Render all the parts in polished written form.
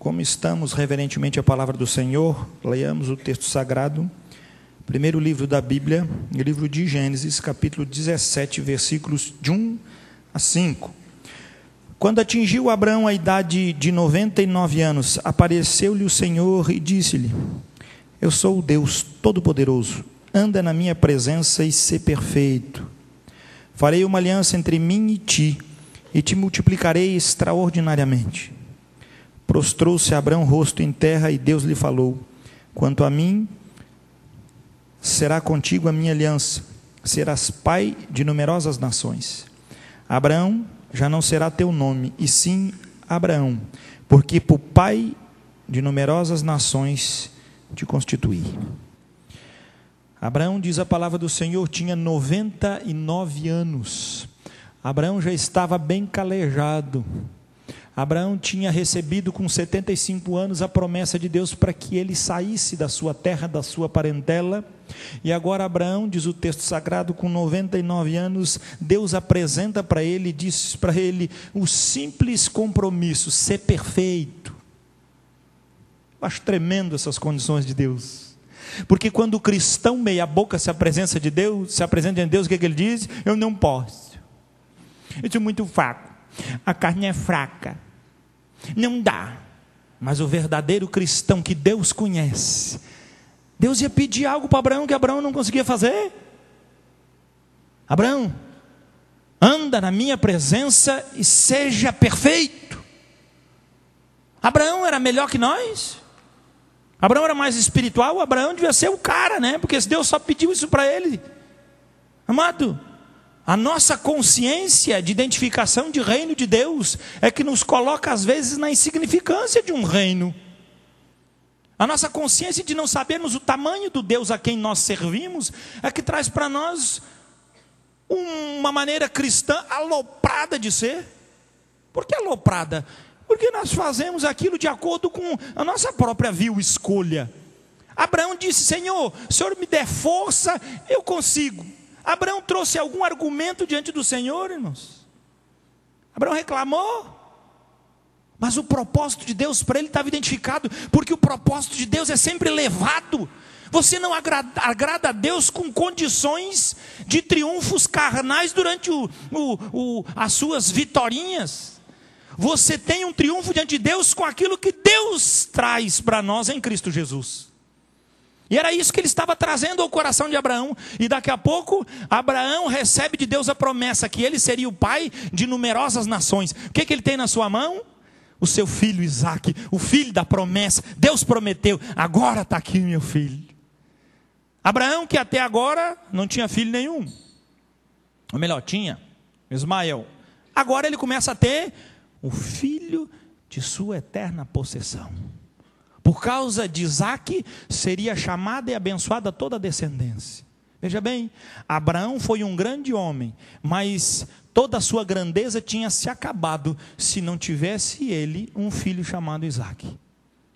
Como estamos reverentemente a palavra do Senhor, leiamos o texto sagrado, primeiro livro da Bíblia, o livro de Gênesis, capítulo 17, versículos de 1 a 5. Quando atingiu Abrão a idade de 99 anos, apareceu-lhe o Senhor e disse-lhe: Eu sou o Deus Todo-Poderoso, anda na minha presença e sê perfeito. Farei uma aliança entre mim e te multiplicarei extraordinariamente. Prostrou-se Abrão rosto em terra e Deus lhe falou: Quanto a mim, será contigo a minha aliança, serás pai de numerosas nações. Abrão já não será teu nome, e sim Abraão, porque por pai de numerosas nações te constituí. Abraão, diz a palavra do Senhor, tinha 99 anos. Abraão já estava bem calejado. Abraão tinha recebido com 75 anos a promessa de Deus para que ele saísse da sua terra, da sua parentela. E agora Abraão, diz o texto sagrado, com 99 anos, Deus apresenta para ele, diz para ele o simples compromisso: ser perfeito. Eu acho tremendo essas condições de Deus. Porque quando o cristão meia boca se apresenta de Deus, o que ele diz? Eu não posso. Eu sou muito fraco. A carne é fraca. Não dá. Mas o verdadeiro cristão que Deus conhece, Deus ia pedir algo para Abraão que Abraão não conseguia fazer. Abraão, anda na minha presença e seja perfeito. Abraão era melhor que nós? Abraão era mais espiritual? Abraão devia ser o cara, né? Porque Deus só pediu isso para ele. Amado, a nossa consciência de identificação de reino de Deus é que nos coloca às vezes na insignificância de um reino. A nossa consciência de não sabermos o tamanho do Deus a quem nós servimos é que traz para nós uma maneira cristã aloprada de ser. Por que aloprada? Porque nós fazemos aquilo de acordo com a nossa própria vil escolha. Abraão disse: Senhor, se o Senhor me der força, eu consigo. Abraão trouxe algum argumento diante do Senhor, irmãos? Abraão reclamou? Mas o propósito de Deus para ele estava identificado, porque o propósito de Deus é sempre elevado. Você não agrada a Deus com condições de triunfos carnais durante as suas vitorinhas. Você tem um triunfo diante de Deus com aquilo que Deus traz para nós em Cristo Jesus. E era isso que ele estava trazendo ao coração de Abraão. E daqui a pouco, Abraão recebe de Deus a promessa que ele seria o pai de numerosas nações. O que ele tem na sua mão? O seu filho Isaque, o filho da promessa. Deus prometeu: agora está aqui meu filho. Abraão, que até agora não tinha filho nenhum. Ou melhor, tinha Ismael. Agora ele começa a ter o filho de sua eterna possessão. Por causa de Isaque, seria chamada e abençoada toda a descendência. Veja bem, Abraão foi um grande homem, mas toda a sua grandeza tinha se acabado se não tivesse ele um filho chamado Isaque.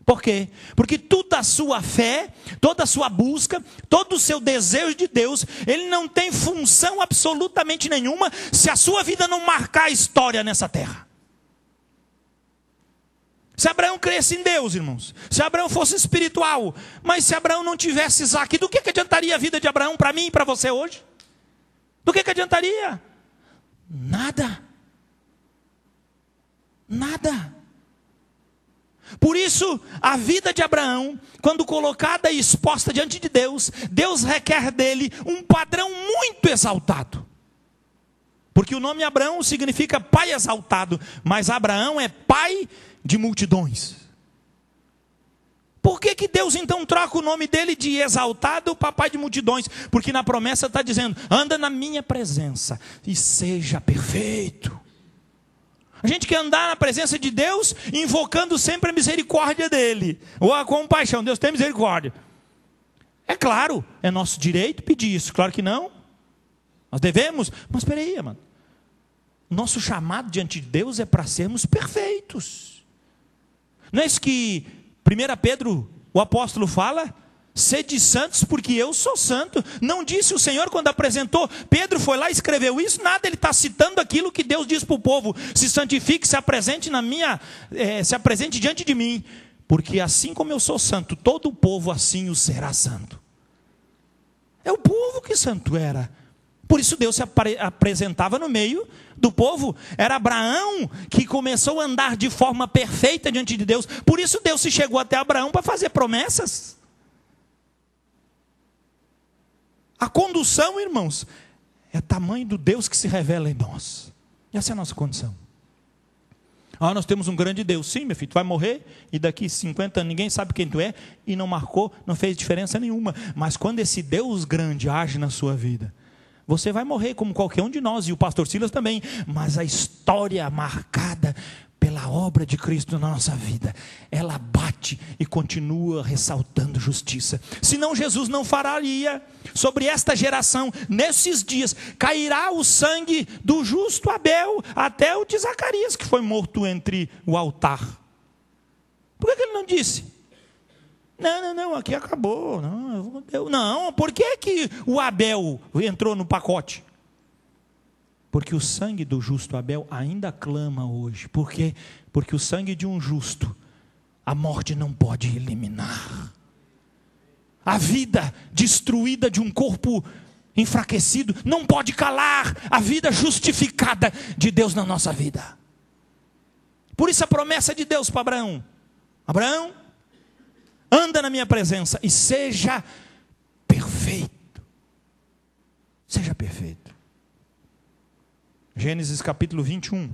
Por quê? Porque toda a sua fé, toda a sua busca, todo o seu desejo de Deus, ele não tem função absolutamente nenhuma se a sua vida não marcar a história nessa terra. Se Abraão cresce em Deus, irmãos, se Abraão fosse espiritual, mas se Abraão não tivesse Isaque, do que adiantaria a vida de Abraão para mim e para você hoje? Do que adiantaria? Nada. Nada. Por isso, a vida de Abraão, quando colocada e exposta diante de Deus, Deus requer dele um padrão muito exaltado. Porque o nome Abraão significa pai exaltado, mas Abraão é pai de multidões. Por que Deus então troca o nome dele de exaltado para pai de multidões? Porque na promessa está dizendo: anda na minha presença e seja perfeito. A gente quer andar na presença de Deus invocando sempre a misericórdia dele, ou a compaixão. Deus tem misericórdia. É claro, é nosso direito pedir isso. Claro que não. Nós devemos. Mas espera aí, mano. Nosso chamado diante de Deus é para sermos perfeitos. Não é isso que 1 Pedro, o apóstolo, fala? Sede santos porque eu sou santo. Não disse o Senhor quando apresentou? Pedro foi lá e escreveu isso? Nada, ele está citando aquilo que Deus diz para o povo. Se santifique, se apresente se apresente diante de mim. Porque assim como eu sou santo, todo o povo assim o será santo. É o povo que santo era. Por isso Deus se apresentava no meio do povo. Era Abraão que começou a andar de forma perfeita diante de Deus. Por isso Deus se chegou até Abraão para fazer promessas. A condução, irmãos, é tamanho do Deus que se revela em nós. Essa é a nossa condição. Nós temos um grande Deus. Sim, meu filho, tu vai morrer e daqui 50 anos ninguém sabe quem tu é e não marcou, não fez diferença nenhuma. Mas quando esse Deus grande age na sua vida, você vai morrer como qualquer um de nós, e o pastor Silas também. Mas a história marcada pela obra de Cristo na nossa vida, ela bate e continua ressaltando justiça. Senão Jesus não faria sobre esta geração. Nesses dias cairá o sangue do justo Abel até o de Zacarias, que foi morto entre o altar. Por que ele não disse? Não, aqui acabou. Não, por que o Abel entrou no pacote? Porque o sangue do justo Abel ainda clama hoje. Por quê? Porque o sangue de um justo, a morte não pode eliminar. A vida destruída de um corpo enfraquecido não pode calar a vida justificada de Deus na nossa vida. Por isso a promessa de Deus para Abraão: Abraão, anda na minha presença e seja perfeito. Seja perfeito. Gênesis capítulo 21.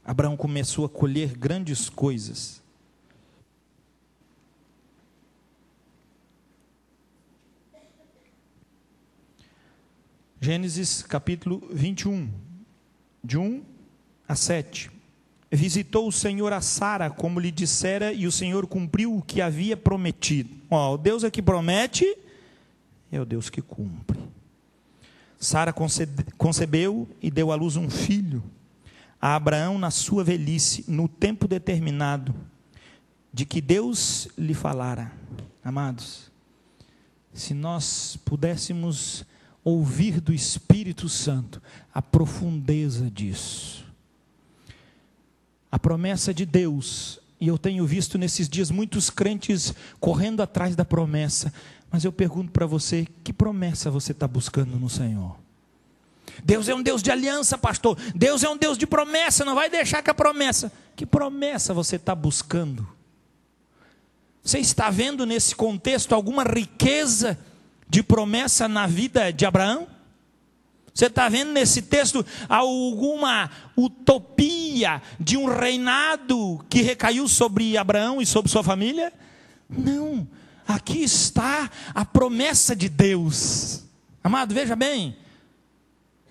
Abraão começou a colher grandes coisas. Gênesis capítulo 21, de 1 a 7. Visitou o Senhor a Sara, como lhe dissera, e o Senhor cumpriu o que havia prometido. O Deus é que promete, é o Deus que cumpre. Sara concebeu e deu à luz um filho a Abraão na sua velhice, no tempo determinado de que Deus lhe falara. Amados, se nós pudéssemos ouvir do Espírito Santo a profundeza disso, a promessa de Deus, e eu tenho visto nesses dias muitos crentes correndo atrás da promessa, mas eu pergunto para você, que promessa você está buscando no Senhor? Deus é um Deus de aliança, pastor. Deus é um Deus de promessa, não vai deixar que a promessa. Que promessa você está buscando? Você está vendo nesse contexto alguma riqueza de promessa na vida de Abraão? Você está vendo nesse texto alguma utopia de um reinado que recaiu sobre Abraão e sobre sua família? Não. Aqui está a promessa de Deus. Amado, veja bem.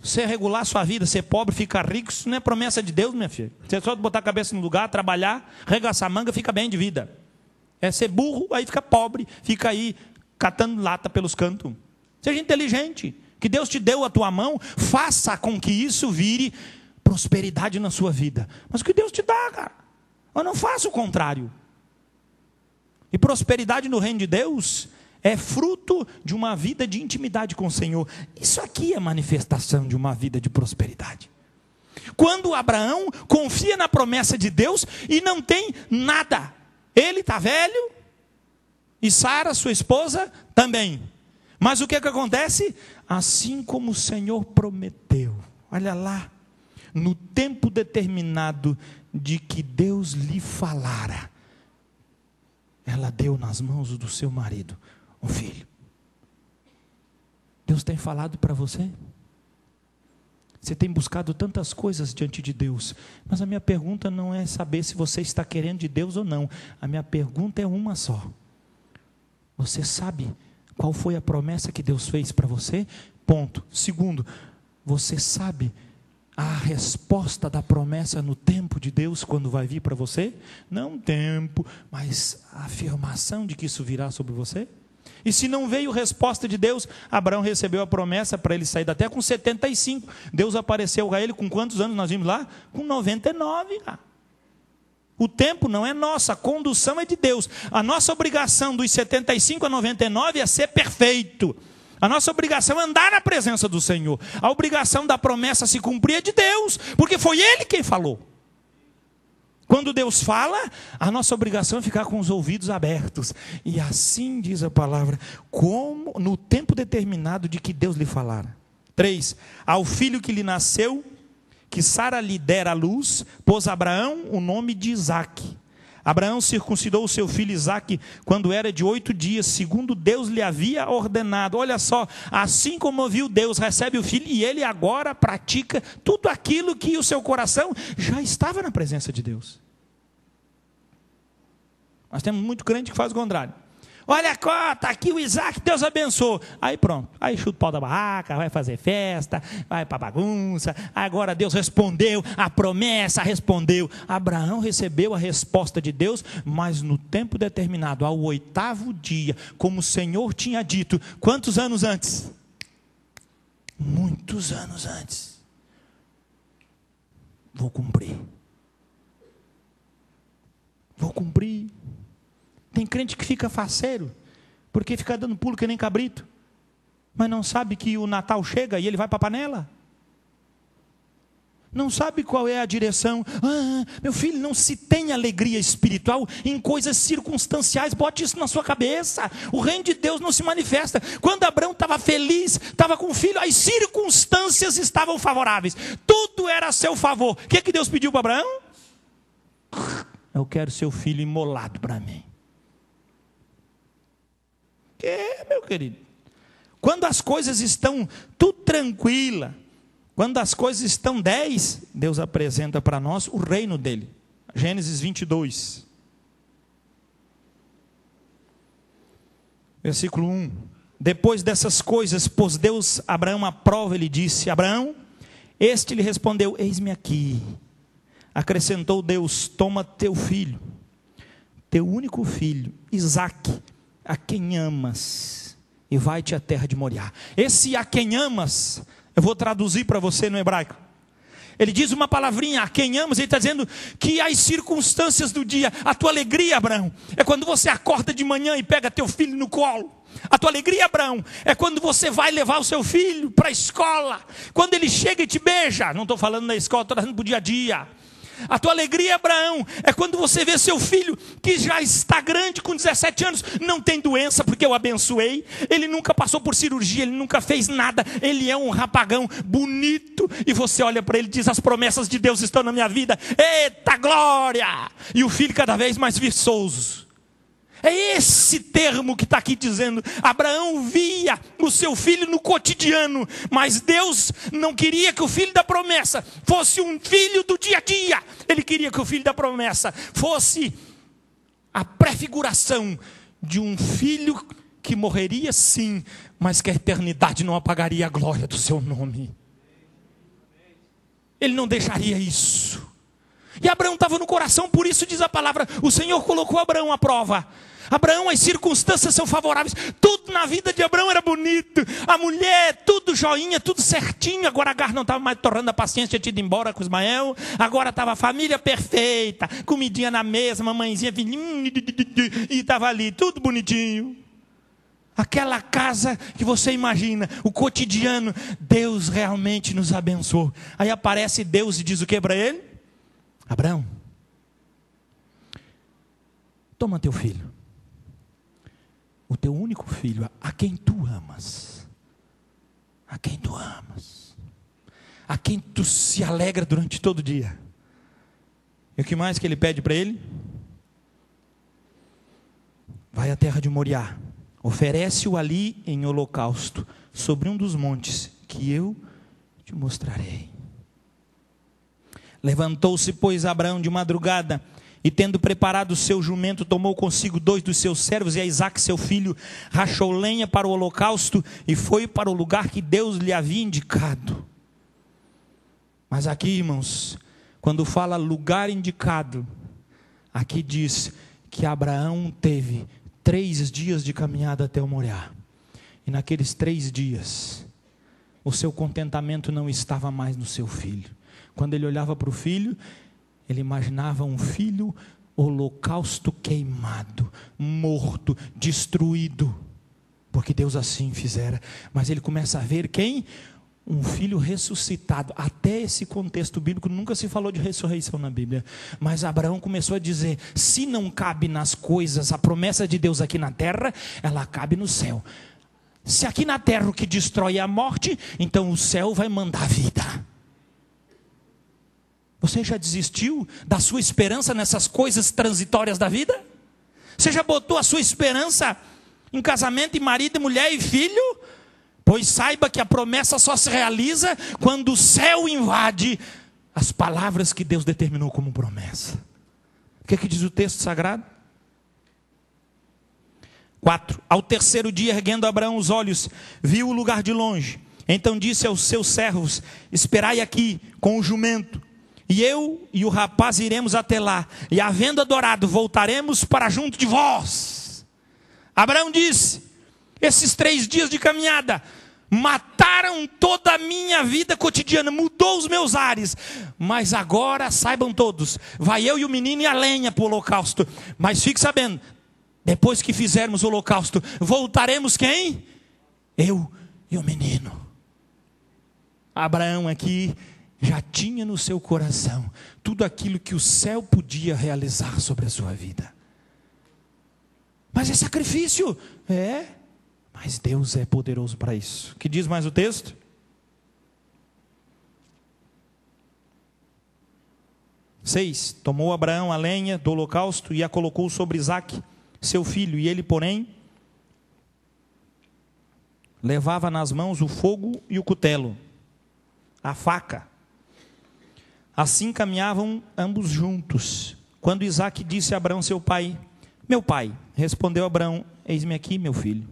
Você regular sua vida, ser pobre, ficar rico, isso não é promessa de Deus, minha filha. Você só botar a cabeça no lugar, trabalhar, regaçar a manga, fica bem de vida. É ser burro, aí fica pobre, fica aí catando lata pelos cantos. Seja inteligente. Que Deus te deu a tua mão, faça com que isso vire prosperidade na sua vida. Mas o que Deus te dá, cara? Eu não faço o contrário. E prosperidade no reino de Deus é fruto de uma vida de intimidade com o Senhor. Isso aqui é manifestação de uma vida de prosperidade. Quando Abraão confia na promessa de Deus e não tem nada. Ele está velho e Sara, sua esposa, também. Mas o que acontece? Assim como o Senhor prometeu, olha lá, no tempo determinado de que Deus lhe falara, ela deu nas mãos do seu marido um filho. Deus tem falado para você? Você tem buscado tantas coisas diante de Deus, mas a minha pergunta não é saber se você está querendo de Deus ou não. A minha pergunta é uma só. Você sabe qual foi a promessa que Deus fez para você? Ponto. Segundo, você sabe a resposta da promessa no tempo de Deus, quando vai vir para você? Não tempo, mas a afirmação de que isso virá sobre você? E se não veio resposta de Deus, Abraão recebeu a promessa para ele sair da terra com 75. Deus apareceu a ele com quantos anos nós vimos lá? Com 99. O tempo não é nosso, a condução é de Deus. A nossa obrigação dos 75 a 99 é ser perfeito. A nossa obrigação é andar na presença do Senhor. A obrigação da promessa se cumprir é de Deus, porque foi Ele quem falou. Quando Deus fala, a nossa obrigação é ficar com os ouvidos abertos. E assim diz a palavra, como no tempo determinado de que Deus lhe falara. 3. Ao filho que lhe nasceu, que Sara lhe dera à luz, pôs Abraão o nome de Isaque. Abraão circuncidou o seu filho Isaque quando era de 8 dias, segundo Deus lhe havia ordenado. Olha só, assim como ouviu Deus, recebe o filho, e ele agora pratica tudo aquilo que o seu coração já estava na presença de Deus. Nós temos muito crente que faz o contrário. Olha, está aqui o Isaque, Deus abençoou. Aí pronto, aí chuta o pau da barraca, vai fazer festa, vai para bagunça. Agora Deus respondeu, a promessa respondeu. Abraão recebeu a resposta de Deus, mas no tempo determinado, ao 8º dia, como o Senhor tinha dito. Quantos anos antes? Muitos anos antes. Vou cumprir. Vou cumprir. Tem crente que fica faceiro, porque fica dando pulo que nem cabrito, mas não sabe que o Natal chega e ele vai para a panela. Não sabe qual é a direção. Meu filho, não se tem alegria espiritual em coisas circunstanciais. Bote isso na sua cabeça. O reino de Deus não se manifesta. Quando Abraão estava feliz, estava com o filho, as circunstâncias estavam favoráveis. Tudo era a seu favor. O que Deus pediu para Abraão? Eu quero seu filho imolado para mim. Meu querido, quando as coisas estão tudo tranquila, quando as coisas estão 10, Deus apresenta para nós o reino dele. Gênesis 22, versículo 1. Depois dessas coisas, pôs Deus Abraão à prova, ele disse: Abraão, este lhe respondeu: eis-me aqui. Acrescentou Deus: toma teu filho, teu único filho, Isaque, a quem amas, e vai-te à terra de Moriá. Esse a quem amas, eu vou traduzir para você no hebraico. Ele diz uma palavrinha, a quem amas, ele está dizendo que as circunstâncias do dia, a tua alegria, Abraão, é quando você acorda de manhã e pega teu filho no colo. A tua alegria, Abraão, é quando você vai levar o seu filho para a escola, quando ele chega e te beija. Não estou falando da escola, estou falando para o dia a dia. A tua alegria, Abraão, é quando você vê seu filho que já está grande, com 17 anos, não tem doença porque eu abençoei, ele nunca passou por cirurgia, ele nunca fez nada, ele é um rapagão bonito, e você olha para ele e diz: as promessas de Deus estão na minha vida, eita glória! E o filho cada vez mais viçoso. É esse termo que está aqui dizendo. Abraão via o seu filho no cotidiano, mas Deus não queria que o filho da promessa fosse um filho do dia a dia. Ele queria que o filho da promessa fosse a prefiguração de um filho que morreria sim, mas que a eternidade não apagaria a glória do seu nome. Ele não deixaria isso. E Abraão estava no coração, por isso diz a palavra, o Senhor colocou Abraão à prova. Abraão, as circunstâncias são favoráveis, tudo na vida de Abraão era bonito, a mulher, tudo joinha, tudo certinho. Agora Agar não estava mais torrando a paciência, tinha ido embora com Ismael, agora estava a família perfeita, comidinha na mesa, mamãezinha, filhinho, e estava ali, tudo bonitinho. Aquela casa que você imagina, o cotidiano, Deus realmente nos abençoou. Aí aparece Deus e diz o que para ele? Abraão, toma teu filho, o teu único filho, a quem tu amas, a quem tu amas, a quem tu se alegra durante todo o dia. E o que mais que ele pede para ele? Vai à terra de Moriá, oferece-o ali em holocausto, sobre um dos montes que eu te mostrarei. Levantou-se, pois, Abraão de madrugada, e tendo preparado o seu jumento, tomou consigo 2 dos seus servos e a Isaque seu filho, rachou lenha para o holocausto e foi para o lugar que Deus lhe havia indicado. Mas aqui, irmãos, quando fala lugar indicado, aqui diz que Abraão teve 3 dias de caminhada até o Moriá. E naqueles 3 dias, o seu contentamento não estava mais no seu filho. Quando ele olhava para o filho, Ele imaginava um filho holocausto queimado, morto, destruído, porque Deus assim fizera. Mas ele começa a ver quem? Um filho ressuscitado. Até esse contexto bíblico nunca se falou de ressurreição na Bíblia, mas Abraão começou a dizer: se não cabe nas coisas a promessa de Deus aqui na terra, ela cabe no céu. Se aqui na terra o que destrói é a morte, então o céu vai mandar vida. Você já desistiu da sua esperança nessas coisas transitórias da vida? Você já botou a sua esperança em casamento, em marido, mulher e filho? Pois saiba que a promessa só se realiza quando o céu invade as palavras que Deus determinou como promessa. O que é que diz o texto sagrado? 4. Ao terceiro dia, erguendo Abraão os olhos, viu o lugar de longe. Então disse aos seus servos: esperai aqui com o jumento, e eu e o rapaz iremos até lá, e havendo adorado, voltaremos para junto de vós. Abraão disse: esses 3 dias de caminhada mataram toda a minha vida cotidiana, mudou os meus ares, mas agora saibam todos, vai eu e o menino e a lenha para o holocausto. Mas fique sabendo, depois que fizermos o holocausto, voltaremos quem? Eu e o menino. Abraão aqui já tinha no seu coração tudo aquilo que o céu podia realizar sobre a sua vida. Mas é sacrifício? É, mas Deus é poderoso para isso. O que diz mais o texto? Seis. Tomou Abraão a lenha do holocausto e a colocou sobre Isaque, seu filho, e ele, porém, levava nas mãos o fogo e o cutelo, a faca. Assim caminhavam ambos juntos. Quando Isaque disse a Abraão, seu pai: meu pai. Respondeu Abraão: eis-me aqui, meu filho.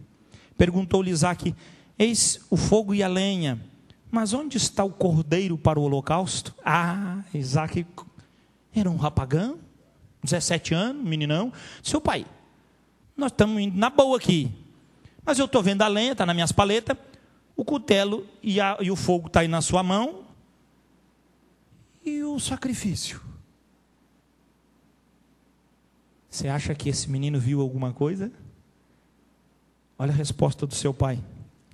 Perguntou-lhe Isaque: eis o fogo e a lenha, mas onde está o cordeiro para o holocausto? Ah, Isaque era um rapagão, 17 anos, meninão. Seu pai, nós estamos indo na boa aqui, mas eu estou vendo a lenha, está nas minhas paletas, o cutelo e o fogo está aí na sua mão, e o sacrifício? Você acha que esse menino viu alguma coisa? Olha a resposta do seu pai.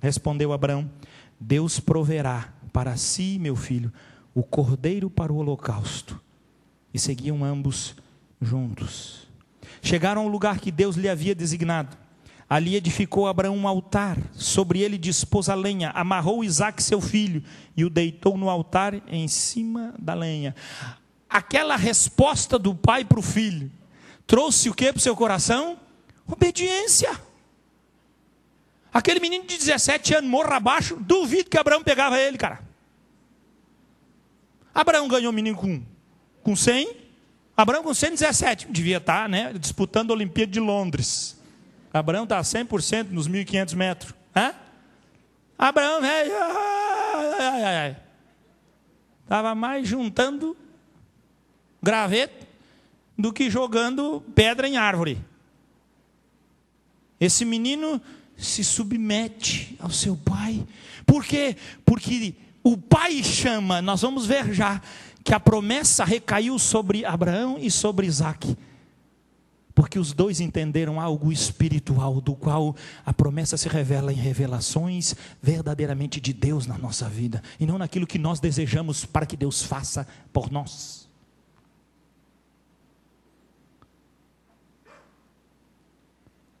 Respondeu Abraão: Deus proverá para si, meu filho, o cordeiro para o holocausto. E seguiam ambos juntos. Chegaram ao lugar que Deus lhe havia designado. Ali edificou Abraão um altar, sobre ele dispôs a lenha, amarrou Isaque seu filho e o deitou no altar em cima da lenha. Aquela resposta do pai para o filho trouxe o que para o seu coração? Obediência. Aquele menino de 17 anos, morro abaixo, duvido que Abraão pegava ele, cara. Abraão ganhou o menino com 100, Abraão com 117, devia estar, né, disputando a Olimpíada de Londres. Abraão está 100% nos 1.500 metros. Abraão, estava mais juntando graveto do que jogando pedra em árvore. Esse menino se submete ao seu pai. Por quê? Porque o pai chama, nós vamos ver já, que a promessa recaiu sobre Abraão e sobre Isaque. Porque os dois entenderam algo espiritual, do qual a promessa se revela em revelações verdadeiramente de Deus na nossa vida, e não naquilo que nós desejamos para que Deus faça por nós.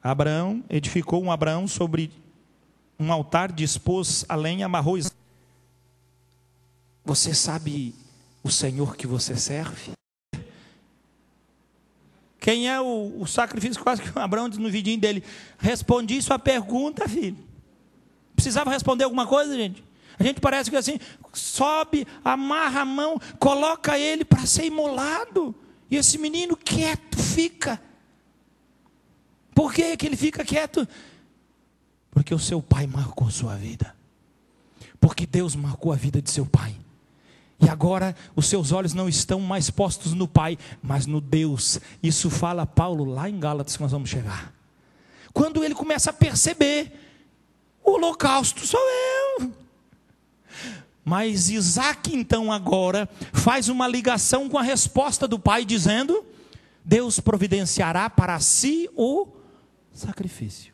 Abraão edificou sobre um altar, dispôs a lenha, amarrou. Você sabe o Senhor que você serve? Quem é o sacrifício? Quase que o Abraão diz no vidinho dele: respondi sua pergunta, filho. Precisava responder alguma coisa, gente? A gente parece que assim, sobe, amarra a mão, coloca ele para ser imolado, e esse menino quieto fica. Por que ele fica quieto? Porque o seu pai marcou sua vida. Porque Deus marcou a vida de seu pai. E agora os seus olhos não estão mais postos no pai, mas no Deus. Isso fala Paulo lá em Gálatas, que nós vamos chegar. Quando ele começa a perceber: o holocausto sou eu. Mas Isaac então agora faz uma ligação com a resposta do pai, dizendo: Deus providenciará para si o sacrifício.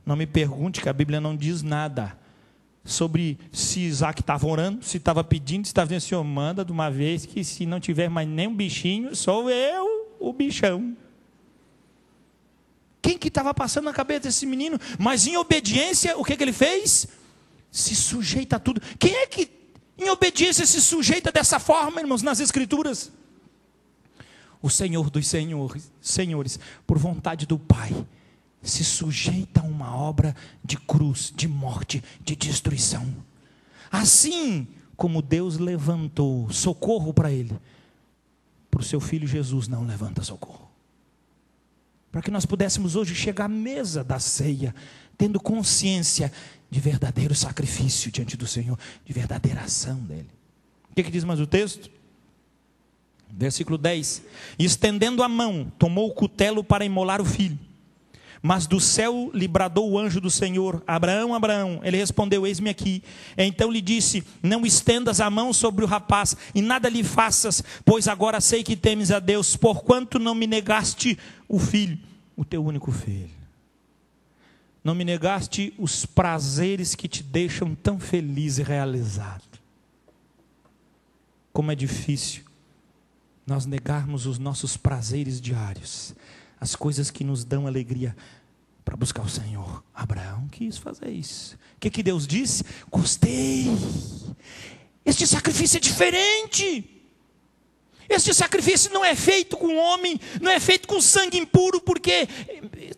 Não me pergunte, que a Bíblia não diz nada sobre se Isaac estava orando, se estava pedindo, se estava dizendo: Senhor, manda de uma vez, que se não tiver mais nem um bichinho, sou eu o bichão. Quem que estava passando na cabeça desse menino? Mas em obediência, o que ele fez? Se sujeita a tudo. Quem é que em obediência se sujeita dessa forma, irmãos, nas Escrituras? O Senhor dos senhores, por vontade do Pai, se sujeita a uma obra de cruz, de morte, de destruição. Assim como Deus levantou socorro para ele, para o seu filho Jesus não levanta socorro. Para que nós pudéssemos hoje chegar à mesa da ceia, tendo consciência de verdadeiro sacrifício diante do Senhor, de verdadeira ação dele. O que diz mais o texto? Versículo 10: E estendendo a mão, tomou o cutelo para imolar o filho. Mas do céu lhe bradou o anjo do Senhor: Abraão, Abraão. Ele respondeu: Eis-me aqui. Então lhe disse: Não estendas a mão sobre o rapaz, e nada lhe faças, pois agora sei que temes a Deus, porquanto não me negaste o filho, o teu único filho. Não me negaste os prazeres que te deixam tão feliz e realizado. Como é difícil nós negarmos os nossos prazeres diários, as coisas que nos dão alegria, para buscar o Senhor. Abraão quis fazer isso. O que Deus disse? Gostei. Este sacrifício é diferente. Este sacrifício não é feito com homem, não é feito com sangue impuro, porque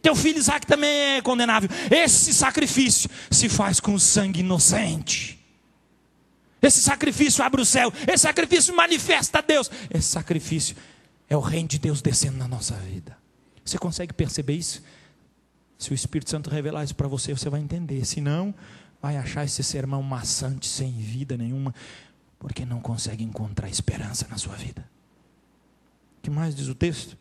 teu filho Isaac também é condenável. Esse sacrifício se faz com sangue inocente. Esse sacrifício abre o céu, esse sacrifício manifesta a Deus. Esse sacrifício é o reino de Deus descendo na nossa vida. Você consegue perceber isso? Se o Espírito Santo revelar isso para você, você vai entender. Se não, vai achar esse sermão maçante, sem vida nenhuma, porque não consegue encontrar esperança na sua vida. O que mais diz o texto?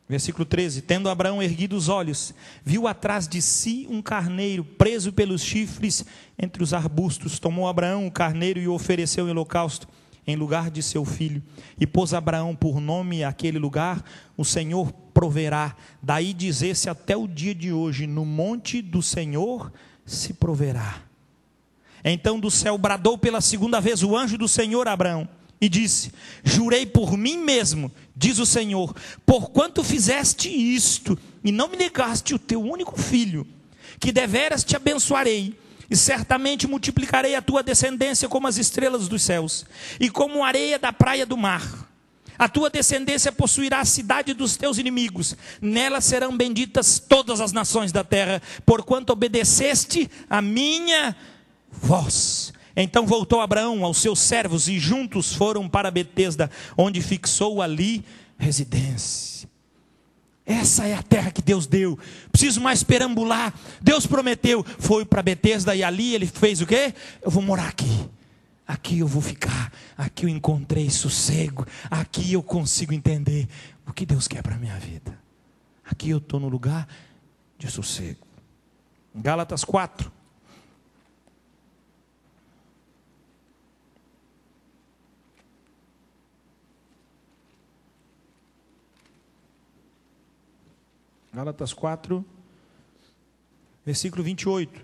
Versículo 13: Tendo Abraão erguido os olhos, viu atrás de si um carneiro preso pelos chifres entre os arbustos. Tomou Abraão o carneiro e o ofereceu em holocausto em lugar de seu filho. E pôs Abraão por nome àquele lugar: o Senhor proverá. Daí diz esse até o dia de hoje: no monte do Senhor se proverá. Então do céu bradou pela segunda vez o anjo do Senhor a Abraão e disse: jurei por mim mesmo, diz o Senhor, porquanto fizeste isto e não me negaste o teu único filho, que deveras te abençoarei, e certamente multiplicarei a tua descendência como as estrelas dos céus, e como a areia da praia do mar. A tua descendência possuirá a cidade dos teus inimigos, nela serão benditas todas as nações da terra, porquanto obedeceste a minha voz. Então voltou Abraão aos seus servos, e juntos foram para Betesda, onde fixou ali residência. Essa é a terra que Deus deu. Preciso mais perambular. Deus prometeu, foi para Betesda, e ali ele fez o quê? Eu vou morar aqui. Aqui eu vou ficar. Aqui eu encontrei sossego. Aqui eu consigo entender o que Deus quer para a minha vida. Aqui eu estou no lugar de sossego. Gálatas 4. Gálatas 4, versículo 28.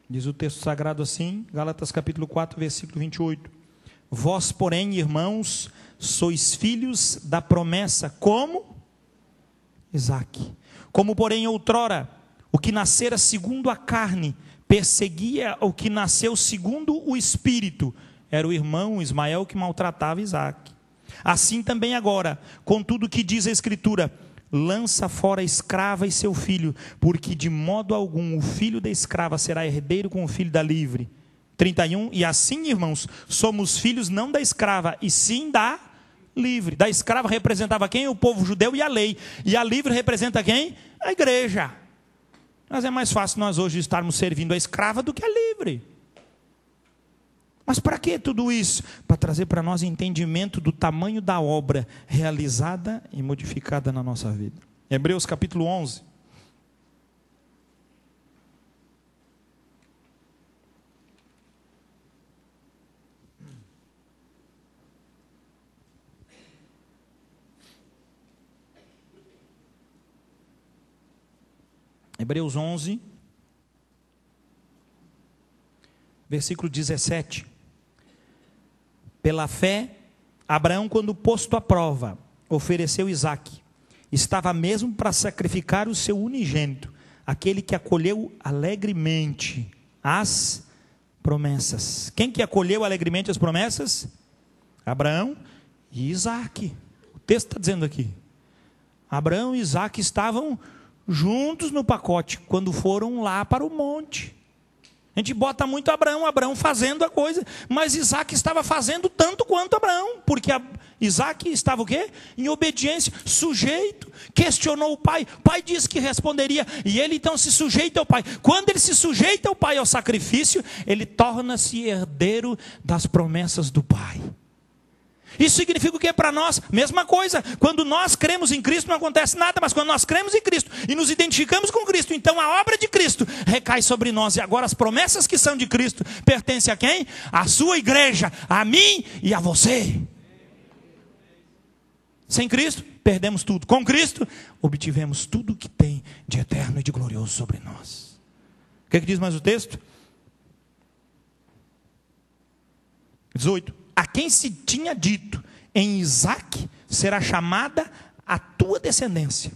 Diz o texto sagrado assim, Gálatas capítulo 4, versículo 28. Vós, porém, irmãos, sois filhos da promessa, como Isaque. Como, porém, outrora, o que nascera segundo a carne, perseguia o que nasceu segundo o Espírito. Era o irmão Ismael que maltratava Isaque. Assim também agora, contudo que diz a Escritura: lança fora a escrava e seu filho, porque de modo algum o filho da escrava será herdeiro com o filho da livre. 31, e assim, irmãos, somos filhos não da escrava, e sim da livre. Da escrava representava quem? O povo judeu e a lei. E a livre representa quem? A igreja. Mas é mais fácil nós hoje estarmos servindo a escrava do que a livre. Mas para que tudo isso? Para trazer para nós entendimento do tamanho da obra realizada e modificada na nossa vida. Hebreus capítulo 11. Hebreus 11, versículo 17. Pela fé, Abraão, quando posto à prova, ofereceu Isaque. Estava mesmo para sacrificar o seu unigênito, aquele que acolheu alegremente as promessas. Quem que acolheu alegremente as promessas? Abraão e Isaque. O texto está dizendo aqui. Abraão e Isaque estavam juntos no pacote, quando foram lá para o monte. A gente bota muito Abraão fazendo a coisa, mas Isaque estava fazendo tanto quanto Abraão, porque Isaque estava o quê? Em obediência, sujeito, questionou o pai disse que responderia, e ele então se sujeita ao pai. Quando ele se sujeita ao pai, ao sacrifício, ele torna-se herdeiro das promessas do pai. Isso significa o que para nós? Mesma coisa. Quando nós cremos em Cristo não acontece nada, mas quando nós cremos em Cristo e nos identificamos com Cristo, então a obra de Cristo recai sobre nós. E agora as promessas que são de Cristo pertencem a quem? A sua igreja, a mim e a você. Sem Cristo, perdemos tudo. Com Cristo, obtivemos tudo que tem de eterno e de glorioso sobre nós. O que é que diz mais o texto? 18. A quem se tinha dito, em Isaque será chamada a tua descendência.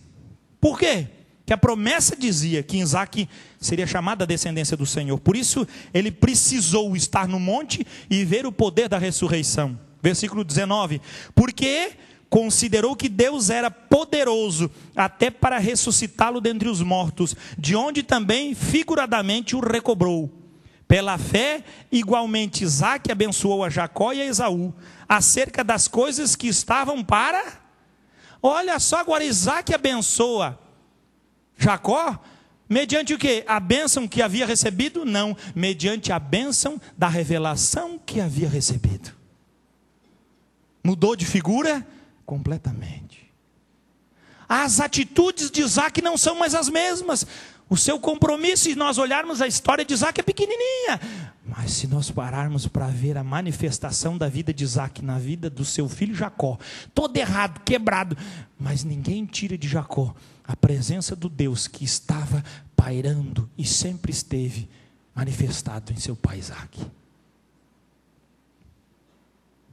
Por quê? Que a promessa dizia que em Isaque seria chamada a descendência do Senhor. Por isso ele precisou estar no monte e ver o poder da ressurreição. Versículo 19. Porque considerou que Deus era poderoso até para ressuscitá-lo dentre os mortos, de onde também figuradamente o recobrou. Pela fé, igualmente Isaque abençoou a Jacó e a Esaú, acerca das coisas que estavam para... Olha só, agora Isaque abençoa Jacó, mediante o quê? A bênção que havia recebido? Não, mediante a bênção da revelação que havia recebido. Mudou de figura? Completamente. As atitudes de Isaque não são mais as mesmas. O seu compromisso, se nós olharmos a história de Isaque, é pequenininha. Mas se nós pararmos para ver a manifestação da vida de Isaque na vida do seu filho Jacó, todo errado, quebrado, mas ninguém tira de Jacó a presença do Deus que estava pairando e sempre esteve manifestado em seu pai Isaque.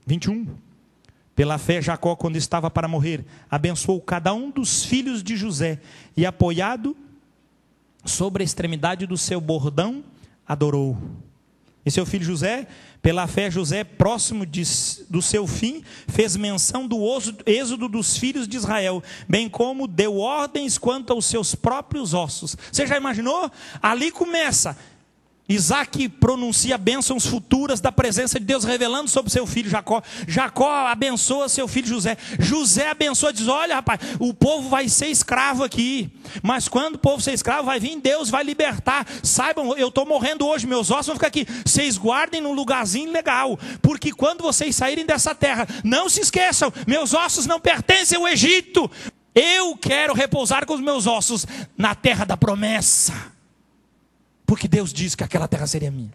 21. Pela fé, Jacó, quando estava para morrer, abençoou cada um dos filhos de José e, apoiado sobre a extremidade do seu bordão, adorou. E seu filho José, pela fé José, próximo do seu fim, fez menção do êxodo dos filhos de Israel, bem como deu ordens quanto aos seus próprios ossos. Você já imaginou? Ali começa. Isaque pronuncia bênçãos futuras da presença de Deus, revelando sobre seu filho Jacó. Jacó abençoa seu filho José. José abençoa, diz: olha rapaz, o povo vai ser escravo aqui, mas quando o povo ser escravo, vai vir Deus, vai libertar. Saibam, eu estou morrendo hoje, meus ossos vão ficar aqui. Vocês guardem num lugarzinho legal, porque quando vocês saírem dessa terra, não se esqueçam, meus ossos não pertencem ao Egito. Eu quero repousar com os meus ossos na terra da promessa, porque Deus disse que aquela terra seria minha.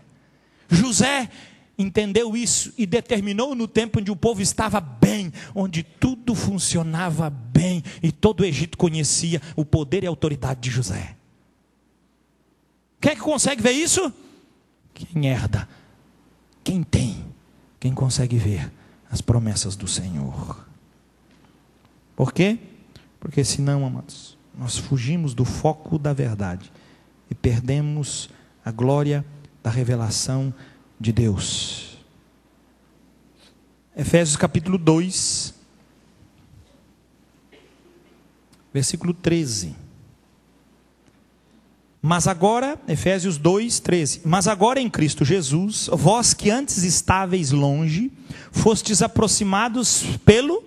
José entendeu isso e determinou no tempo onde o povo estava bem, onde tudo funcionava bem, e todo o Egito conhecia o poder e a autoridade de José. Quem é que consegue ver isso? Quem herda, quem tem, quem consegue ver as promessas do Senhor. Por quê? Porque senão, amados, nós fugimos do foco da verdade e perdemos a glória da revelação de Deus. Efésios capítulo 2, versículo 13. Mas agora, Efésios 2, 13. Mas agora em Cristo Jesus, vós que antes estáveis longe, fostes aproximados pelo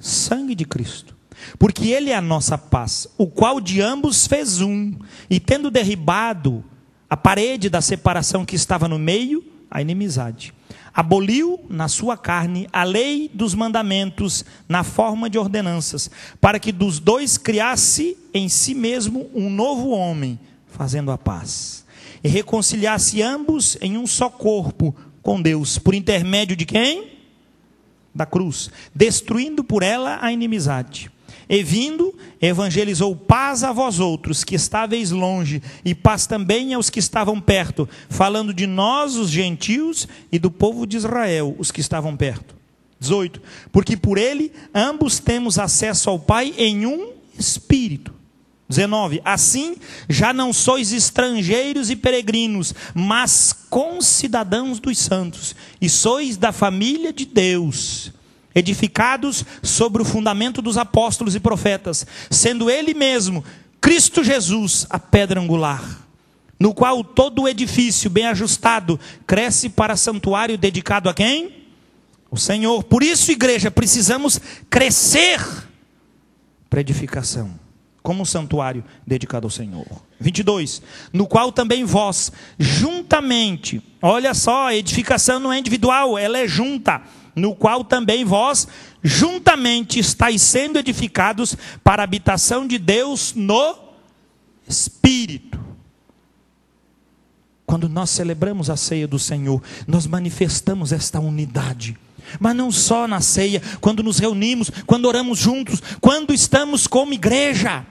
sangue de Cristo. Porque ele é a nossa paz, o qual de ambos fez um, e tendo derribado a parede da separação que estava no meio, a inimizade. Aboliu na sua carne a lei dos mandamentos na forma de ordenanças, para que dos dois criasse em si mesmo um novo homem, fazendo a paz. E reconciliasse ambos em um só corpo com Deus, por intermédio de quem? Da cruz, destruindo por ela a inimizade. E vindo, evangelizou paz a vós outros, que estáveis longe, e paz também aos que estavam perto, falando de nós, os gentios, e do povo de Israel, os que estavam perto. 18. Porque por ele, ambos temos acesso ao Pai em um Espírito. 19. Assim, já não sois estrangeiros e peregrinos, mas concidadãos dos santos, e sois da família de Deus, edificados sobre o fundamento dos apóstolos e profetas, sendo ele mesmo, Cristo Jesus, a pedra angular, no qual todo o edifício bem ajustado cresce para santuário dedicado a quem? O Senhor. Por isso, igreja, precisamos crescer para edificação, como um santuário dedicado ao Senhor. 22. No qual também vós, juntamente, olha só, a edificação não é individual, ela é junta. No qual também vós, juntamente, estáis sendo edificados para a habitação de Deus no Espírito. Quando nós celebramos a ceia do Senhor, nós manifestamos esta unidade. Mas não só na ceia, quando nos reunimos, quando oramos juntos, quando estamos como igreja,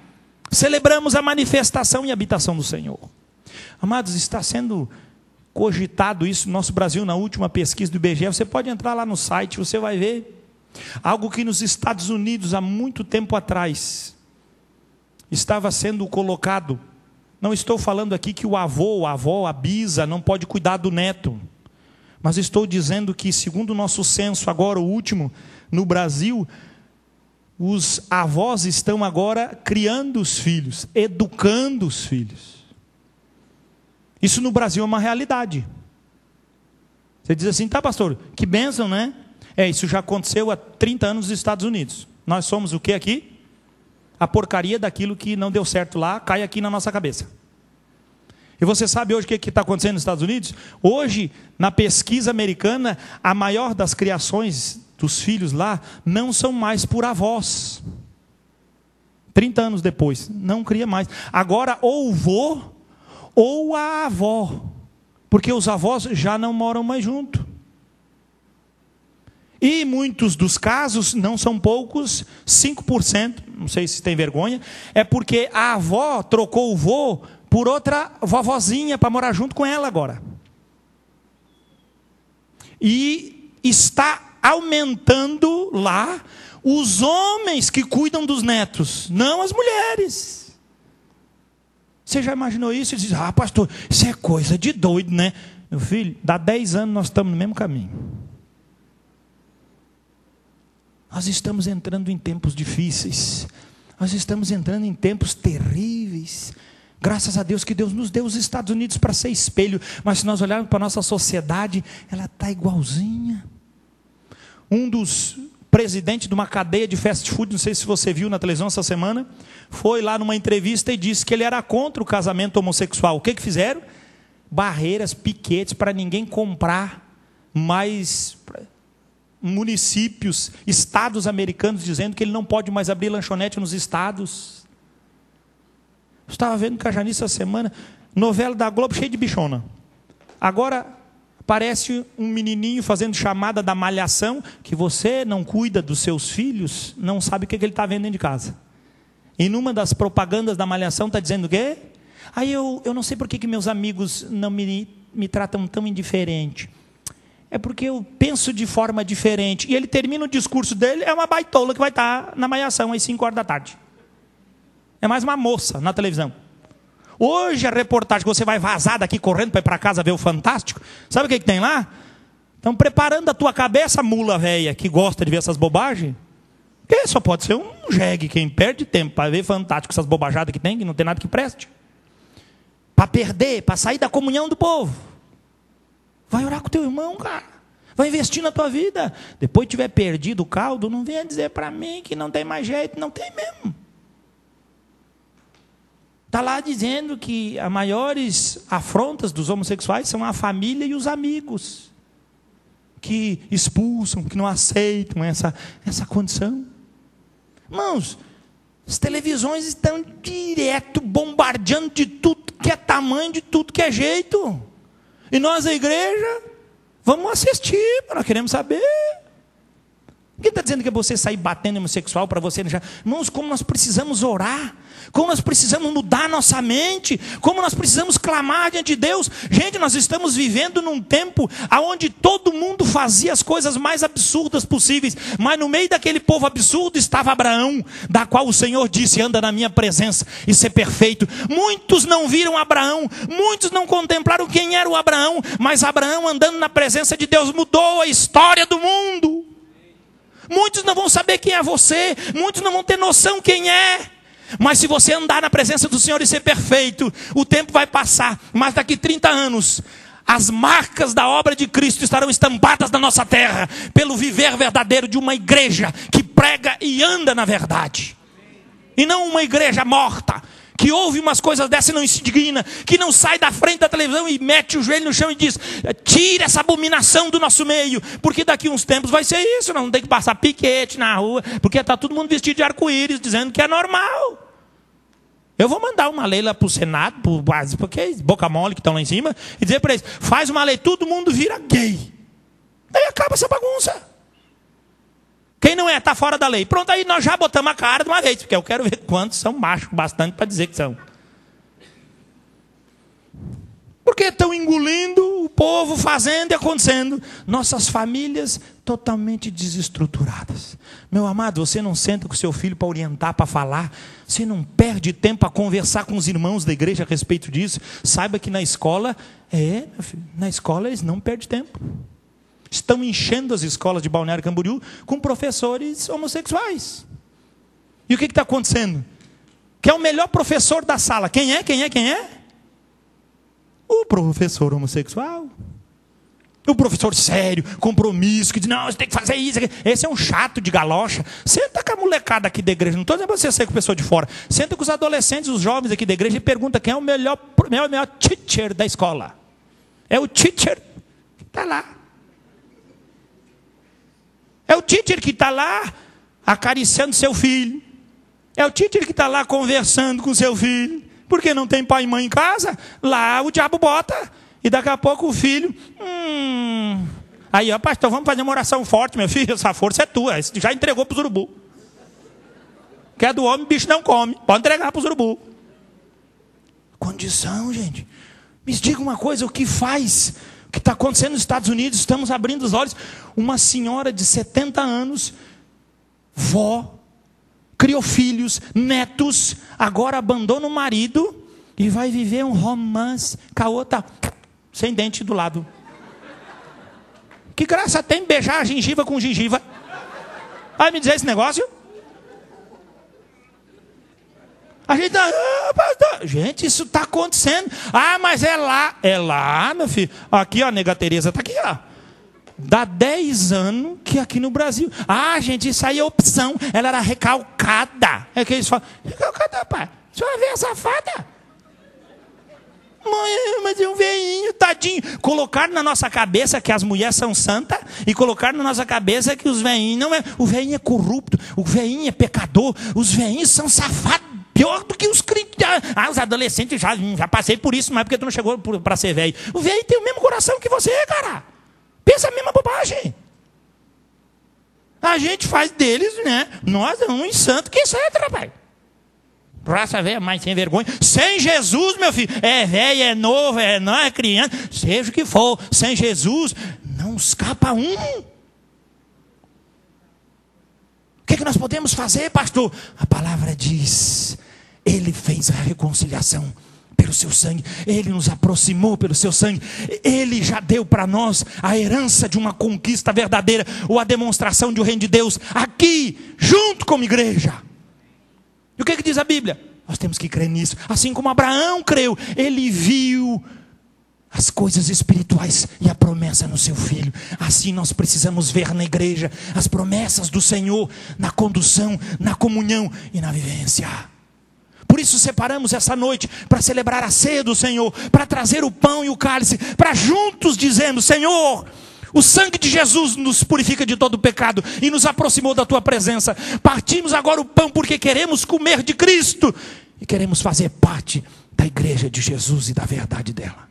celebramos a manifestação e habitação do Senhor. Amados, está sendo cogitado isso no nosso Brasil, na última pesquisa do IBGE. Você pode entrar lá no site, você vai ver algo que nos Estados Unidos, há muito tempo atrás, estava sendo colocado. Não estou falando aqui que o avô, a avó, a bisa não pode cuidar do neto, mas estou dizendo que, segundo o nosso censo, agora o último, no Brasil, os avós estão agora criando os filhos, educando os filhos. Isso no Brasil é uma realidade. Você diz assim, tá, pastor, que bênção, né? Isso já aconteceu há 30 anos nos Estados Unidos. Nós somos o que aqui? A porcaria daquilo que não deu certo lá, cai aqui na nossa cabeça. E você sabe hoje o que está acontecendo nos Estados Unidos? Hoje, na pesquisa americana, a maior das criações dos filhos lá não são mais por avós. 30 anos depois, não cria mais. Agora, ou o vô, ou a avó, porque os avós já não moram mais junto. E muitos dos casos, não são poucos, 5%, não sei se tem vergonha, é porque a avó trocou o vô por outra vovozinha para morar junto com ela agora. E está aumentando lá os homens que cuidam dos netos, não as mulheres. Você já imaginou isso? E diz, pastor, isso é coisa de doido, né? Meu filho, dá 10 anos nós estamos no mesmo caminho. Nós estamos entrando em tempos difíceis. Nós estamos entrando em tempos terríveis. Graças a Deus que Deus nos deu os Estados Unidos para ser espelho. Mas se nós olharmos para a nossa sociedade, ela está igualzinha. Um dos presidentes de uma cadeia de fast food, não sei se você viu na televisão essa semana, foi lá numa entrevista e disse que ele era contra o casamento homossexual. O que fizeram? Barreiras, piquetes para ninguém comprar mais. Municípios, estados americanos dizendo que ele não pode mais abrir lanchonete nos estados. Eu estava vendo Cajanice essa semana, novela da Globo cheia de bichona. Agora aparece um menininho fazendo chamada da Malhação, que você não cuida dos seus filhos, não sabe o que ele está vendo dentro de casa. E numa das propagandas da Malhação está dizendo o quê? Eu não sei por que meus amigos não me tratam tão indiferente. É porque eu penso de forma diferente. E ele termina o discurso dele, é uma baitola que vai estar na Malhação às 5 horas da tarde. É mais uma moça na televisão. Hoje a reportagem que você vai vazar daqui correndo para ir para casa ver o Fantástico, sabe o que tem lá? Estão preparando a tua cabeça, mula velha, que gosta de ver essas bobagens. Que só pode ser um jegue, quem perde tempo para ver Fantástico, essas bobajadas que tem, que não tem nada que preste. Para perder, para sair da comunhão do povo. Vai orar com o teu irmão, cara. Vai investir na tua vida. Depois que tiver perdido o caldo, não venha dizer para mim que não tem mais jeito. Não tem mesmo. Está lá dizendo que as maiores afrontas dos homossexuais são a família e os amigos, que expulsam, que não aceitam essa condição. Irmãos, as televisões estão direto bombardeando de tudo que é tamanho, de tudo que é jeito. E nós, a igreja, vamos assistir, nós queremos saber. Quem está dizendo que é você sair batendo em homossexual para você já? Irmãos, como nós precisamos orar, como nós precisamos mudar nossa mente, como nós precisamos clamar diante de Deus. Gente, nós estamos vivendo num tempo onde todo mundo fazia as coisas mais absurdas possíveis, mas no meio daquele povo absurdo estava Abraão, da qual o Senhor disse: anda na minha presença e ser perfeito. Muitos não viram Abraão, muitos não contemplaram quem era o Abraão, mas Abraão andando na presença de Deus mudou a história do mundo. Muitos não vão saber quem é você, muitos não vão ter noção quem é. Mas se você andar na presença do Senhor e ser perfeito, o tempo vai passar, mas daqui 30 anos, as marcas da obra de Cristo estarão estampadas na nossa terra, pelo viver verdadeiro de uma igreja que prega e anda na verdade. E não uma igreja morta, que ouve umas coisas dessas e não se indigna, que não sai da frente da televisão e mete o joelho no chão e diz: tira essa abominação do nosso meio, porque daqui uns tempos vai ser isso, não tem que passar piquete na rua, porque está todo mundo vestido de arco-íris, dizendo que é normal. Eu vou mandar uma lei lá para o Senado, porque boca mole que estão lá em cima, e dizer para eles: faz uma lei, todo mundo vira gay. Daí acaba essa bagunça. Quem não é, está fora da lei. Pronto, aí nós já botamos a cara de uma vez, porque eu quero ver quantos são machos bastante para dizer que são. Porque estão engolindo o povo, fazendo e acontecendo. Nossas famílias totalmente desestruturadas. Meu amado, você não senta com seu filho para orientar, para falar. Você não perde tempo para conversar com os irmãos da igreja a respeito disso. Saiba que na escola, na escola eles não perdem tempo. Estão enchendo as escolas de Balneário Camboriú com professores homossexuais. E o que está acontecendo? Que é o melhor professor da sala. Quem é? O professor homossexual. O professor sério, compromisso, que diz: não, você tem que fazer isso. Esse é um chato de galocha. Senta com a molecada aqui da igreja. Não estou dizendo para você ser com a pessoa de fora. Senta com os adolescentes, os jovens aqui da igreja e pergunta quem é o melhor teacher da escola. É o teacher que está lá. É o teacher que está lá acariciando seu filho. É o teacher que está lá conversando com seu filho. Porque não tem pai e mãe em casa, lá o diabo bota. E daqui a pouco o filho... Aí, ó, pastor, vamos fazer uma oração forte, meu filho. Essa força é tua. Você já entregou para os urubu. Que é do homem, bicho não come. Pode entregar para os urubu. Condição, gente. Me diga uma coisa, o que faz... O que está acontecendo nos Estados Unidos, estamos abrindo os olhos. Uma senhora de 70 anos, vó, criou filhos, netos, agora abandona o marido e vai viver um romance com a outra, sem dente do lado. Que graça tem beijar a gengiva com gengiva? Vai me dizer esse negócio? A gente tá, gente, isso está acontecendo. Mas é lá. É lá, meu filho. Aqui, ó, a nega Tereza está aqui, ó. Dá 10 anos que aqui no Brasil. Gente, isso aí é opção. Ela era recalcada. É que eles falam: recalcada, pai. Você vai ver a safada. Mas é um veinho, tadinho. Colocaram na nossa cabeça que as mulheres são santas e colocaram na nossa cabeça que os veinhos não é. O veinho é corrupto, o veinho é pecador, os veinhos são safados. Pior do que os cristãos. Os adolescentes, já passei por isso, mas porque tu não chegou para ser velho. O velho tem o mesmo coração que você, cara. Pensa a mesma bobagem. A gente faz deles, né? Nós, uns santos que etc, rapaz. Raça velha, mais sem vergonha. Sem Jesus, meu filho. É velho, é novo, não é criança. Seja o que for. Sem Jesus, não escapa um. O que nós podemos fazer, pastor? A palavra diz: Ele fez a reconciliação pelo seu sangue. Ele nos aproximou pelo seu sangue. Ele já deu para nós a herança de uma conquista verdadeira, ou a demonstração de um reino de Deus aqui, junto como igreja. E o que diz a Bíblia? Nós temos que crer nisso. Assim como Abraão creu, ele viu as coisas espirituais e a promessa no seu filho. Assim nós precisamos ver na igreja as promessas do Senhor, na condução, na comunhão e na vivência. Por Por isso separamos essa noite para celebrar a ceia do Senhor, para trazer o pão e o cálice, para juntos dizermos: Senhor, o sangue de Jesus nos purifica de todo pecado e nos aproximou da tua presença. Partimos agora o pão porque queremos comer de Cristo e queremos fazer parte da igreja de Jesus e da verdade dela.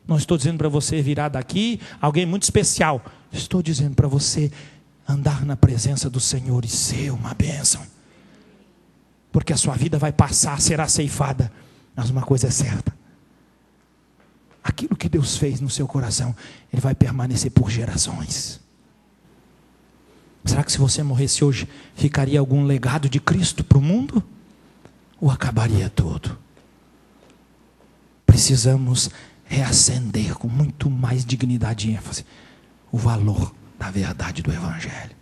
Não estou dizendo para você virar daqui alguém muito especial. Estou dizendo para você andar na presença do Senhor e ser uma bênção. Porque a sua vida vai passar, será ceifada. Mas uma coisa é certa: aquilo que Deus fez no seu coração, Ele vai permanecer por gerações. Será que se você morresse hoje, ficaria algum legado de Cristo para o mundo? Ou acabaria tudo? Precisamos reacender com muito mais dignidade e ênfase o valor da verdade do Evangelho.